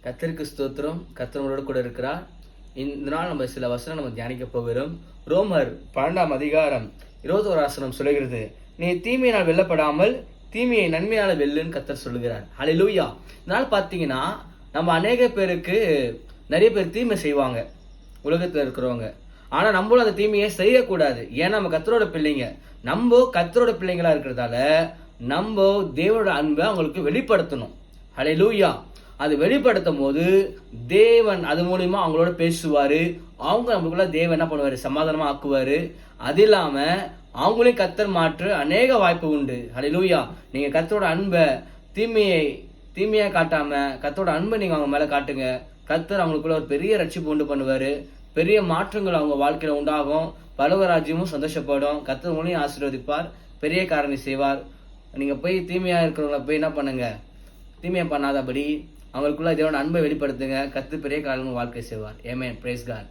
கர்த்தருக்கு ஸ்தோத்திரம். கர்த்தர் நம்மளோடு கூட இருக்கிறார். இந்த நாள் நம்ம சில வசனம் நம்ம தியானிக்க போகிறோம். ரோமர் 12:21 சொல்லுகிறது, நீ தீமையினால் வெல்லப்படாமல் தீமையை நன்மையால வெல்லுன்னு கர்த்தர் சொல்லுகிறார். ஹல்லேலூயா. இதனால் பார்த்தீங்கன்னா நம்ம அநேக பேருக்கு நிறைய பேர் தீமை செய்வாங்க உலகத்தில் இருக்கிறவங்க. ஆனா நம்மளும் அந்த தீமையை செய்யக்கூடாது. ஏன்னா நம்ம கர்த்தரோட பிள்ளைங்க. நம்ம கர்த்தரோட பிள்ளைங்களா இருக்கிறதால நம்ம தேவனோட அன்பை அவங்களுக்கு வெளிப்படுத்தணும். ஹல்லேலூயா. அது வெளிப்படுத்தும் போது தேவன் அது மூலியமா அவங்களோட பேசுவாரு. அவங்க நம்மளுக்குள்ள தேவன் என்ன பண்ணுவாரு, சமாதானமா ஆக்குவாரு. அது இல்லாம அவங்களையும் கர்த்தர் மாற்ற அநேக வாய்ப்பு உண்டு. ஹல்லேலூயா. நீங்க கர்த்தரோட அன்பை தீமையா காட்டாம கர்த்தரோட அன்பை நீங்க அவங்க மேல காட்டுங்க. கர்த்தர் அவங்களுக்குள்ள ஒரு பெரிய ரட்சிப்பு உண்டு பண்ணுவாரு. பெரிய மாற்றங்கள் அவங்க வாழ்க்கையில உண்டாகும். பரலோகராஜ்யமும் சந்தோஷப்படும். கர்த்தர் உங்களையும் ஆசீர்வதிப்பார். பெரிய காரணி செய்வார். நீங்க போய் தீமையா இருக்கிறவங்கள போய் என்ன பண்ணுங்க, தீமையை பண்ணாதபடி அவங்களுக்குள்ள தேவனோட அன்பை வெளிப்படுத்துங்க. கர்த்தர் பெரிய காரணம் வாழ்க்கை செய்வார். ஆமென். Praise God.